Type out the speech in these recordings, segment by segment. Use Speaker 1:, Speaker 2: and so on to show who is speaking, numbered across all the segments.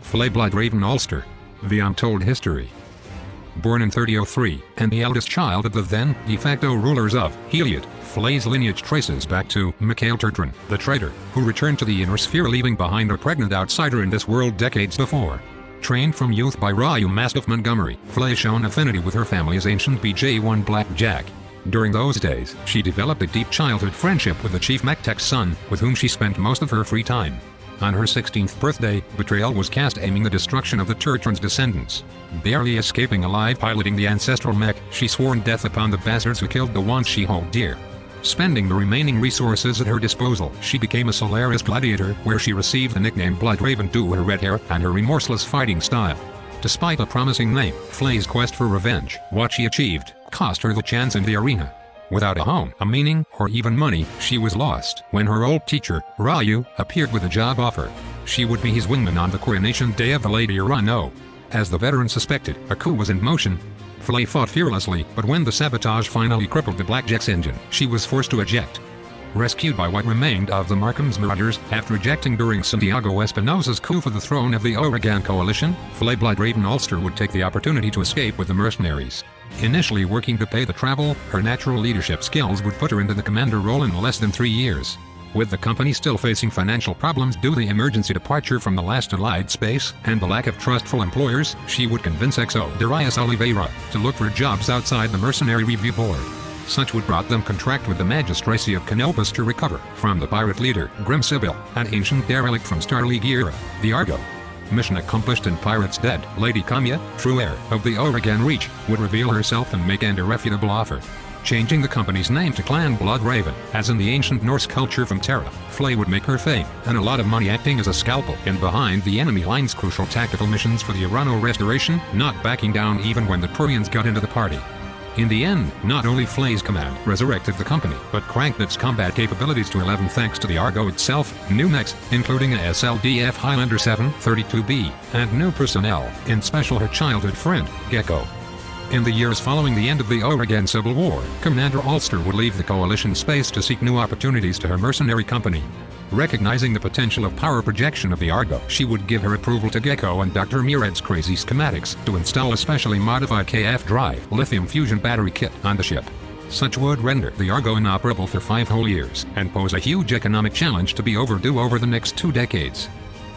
Speaker 1: Flay Bloodraven Allster. The Untold History. Born in 3003, and the eldest child of the then de facto rulers of Heliod, Flay's lineage traces back to Mikhail Turtran, the traitor, who returned to the inner sphere leaving behind a pregnant outsider in this world decades before. Trained from youth by Ryu Mastiff Montgomery, Flay shown affinity with her family's ancient BJ1 blackjack. During those days, she developed a deep childhood friendship with the chief BattleTech son, with whom she spent most of her free time. On her 16th birthday, betrayal was cast aiming the destruction of the Turtran's descendants. Barely escaping alive piloting the ancestral mech, she swore death upon the bastards who killed the ones she held dear. Spending the remaining resources at her disposal, she became a Solaris gladiator, where she received the nickname Bloodraven due to her red hair and her remorseless fighting style. Despite a promising name, Flay's quest for revenge, what she achieved, cost her the chance in the arena. Without a home, a meaning, or even money, she was lost when her old teacher, Ryu, appeared with a job offer. She would be his wingman on the coronation day of the Lady Urano. As the veteran suspected, a coup was in motion. Flay fought fearlessly, but when the sabotage finally crippled the Blackjack's engine, she was forced to eject. Rescued by what remained of the Markham's marauders, after ejecting during Santiago Espinosa's coup for the throne of the Oregon Coalition, Flay Bloodraven Allster would take the opportunity to escape with the mercenaries. Initially working to pay the travel, her natural leadership skills would put her into the commander role in less than 3 years. With the company still facing financial problems due to the emergency departure from the last Allied space, and the lack of trustful employers, she would convince Exo Darius Oliveira to look for jobs outside the Mercenary Review Board. Such would brought them contract with the Magistracy of Canopus to recover from the pirate leader, Grim Sibyl, an ancient derelict from Star League era, the Argo. Mission accomplished and pirates dead, Lady Kamya, true heir of the Oregon Reach, would reveal herself and make an irrefutable offer. Changing the company's name to Clan Bloodraven, as in the ancient Norse culture from Terra, Flay would make her fame, and a lot of money acting as a scalpel in behind the enemy lines crucial tactical missions for the Urano restoration, not backing down even when the Turians got into the party. In the end, not only Flay's command resurrected the company, but cranked its combat capabilities to 11 thanks to the Argo itself, new mechs, including a SLDF Highlander 732B, and new personnel, in special her childhood friend, Gecko. In the years following the end of the Oregon Civil War, Commander Allster would leave the Coalition space to seek new opportunities to her mercenary company. Recognizing the potential of power projection of the Argo, she would give her approval to Gecko and Dr. Murad's crazy schematics to install a specially modified KF drive lithium fusion battery kit on the ship. Such would render the Argo inoperable for 5 whole years, and pose a huge economic challenge to be overdue over the next 2 decades.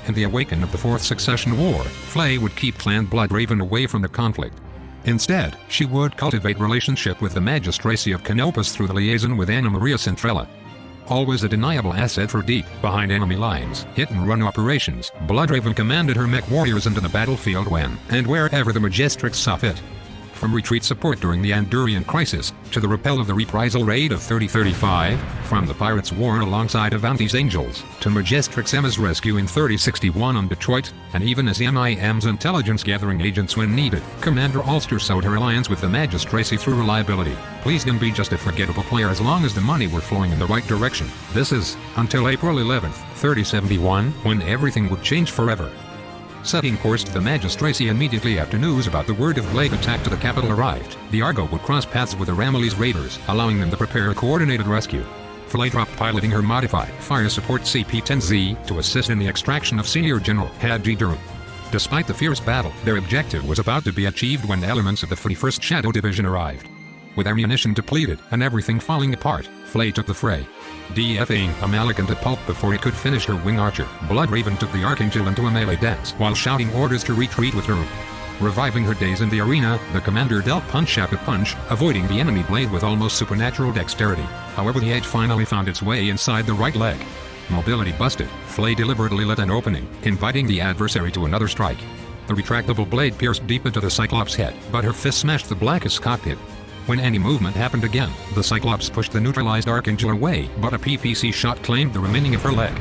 Speaker 1: In the awakening of the Fourth Succession War, Flay would keep Clan Bloodraven away from the conflict. Instead, she would cultivate relationship with the Magistracy of Canopus through the liaison with Anna Maria Centrella. Always a deniable asset for deep, behind enemy lines, hit-and-run operations, Bloodraven commanded her mech warriors into the battlefield when and wherever the Magistrix saw fit. From retreat support during the Andurian crisis, to the repel of the reprisal raid of 3035, from the Pirates' war alongside Avanti's Angels, to Magistrix Emma's rescue in 3061 on Detroit, and even as MIM's intelligence-gathering agents when needed, Commander Allster sowed her alliance with the Magistracy through reliability. Please don't be just a forgettable player as long as the money were flowing in the right direction. This is, until April 11th, 3071, when everything would change forever. Setting course to the Magistracy immediately after news about the word of Blade attack to the capital arrived, the Argo would cross paths with the Ramillies raiders, allowing them to prepare a coordinated rescue. Flay dropped piloting her modified fire support CP-10Z to assist in the extraction of Senior General Hadji Durham. Despite the fierce battle, their objective was about to be achieved when elements of the 41st Shadow Division arrived. With ammunition depleted and everything falling apart, Flay took the fray. DFing a Malicant at pulp before he could finish her wing archer, Bloodraven took the Archangel into a melee dance while shouting orders to retreat with her. Reviving her days in the arena, the commander dealt punch after punch, avoiding the enemy blade with almost supernatural dexterity. However, the edge finally found its way inside the right leg. Mobility busted, Flay deliberately lit an opening, inviting the adversary to another strike. The retractable blade pierced deep into the Cyclops' head, but her fist smashed the Blackest cockpit. When any movement happened again, the Cyclops pushed the neutralized Archangel away, but a PPC shot claimed the remaining of her leg.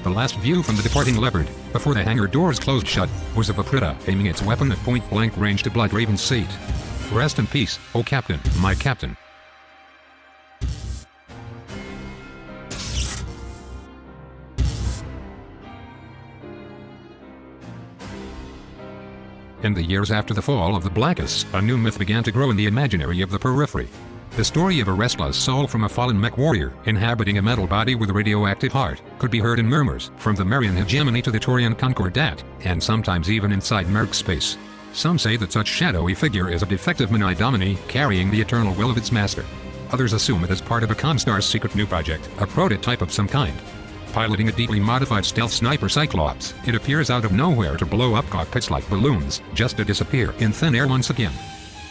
Speaker 1: The last view from the departing Leopard, before the hangar doors closed shut, was of a Prita aiming its weapon at point-blank range to Bloodraven's seat. Rest in peace, oh Captain, my Captain. In the years after the fall of the Blackists, a new myth began to grow in the imaginary of the periphery. The story of a restless soul from a fallen mech warrior inhabiting a metal body with a radioactive heart could be heard in murmurs from the Marian hegemony to the Taurian Concordat, and sometimes even inside Merc space. Some say that such shadowy figure is a defective Mini Domini carrying the eternal will of its master. Others assume it is part of a Constar's secret new project, a prototype of some kind. Piloting a deeply modified stealth sniper Cyclops, it appears out of nowhere to blow up cockpits like balloons, just to disappear in thin air once again.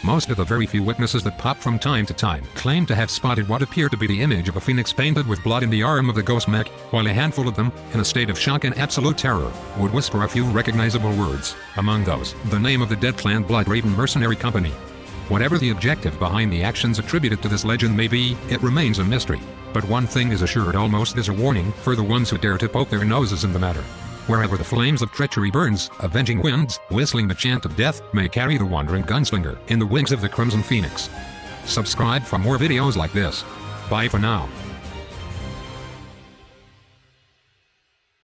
Speaker 1: Most of the very few witnesses that pop from time to time claim to have spotted what appeared to be the image of a phoenix painted with blood in the arm of the ghost mech, while a handful of them, in a state of shock and absolute terror, would whisper a few recognizable words, among those, the name of the Dead Clan Bloodraven Mercenary Company. Whatever the objective behind the actions attributed to this legend may be, it remains a mystery. But one thing is assured almost as a warning for the ones who dare to poke their noses in the matter. Wherever the flames of treachery burns, avenging winds, whistling the chant of death, may carry the wandering gunslinger in the wings of the Crimson Phoenix. Subscribe for more videos like this. Bye for now.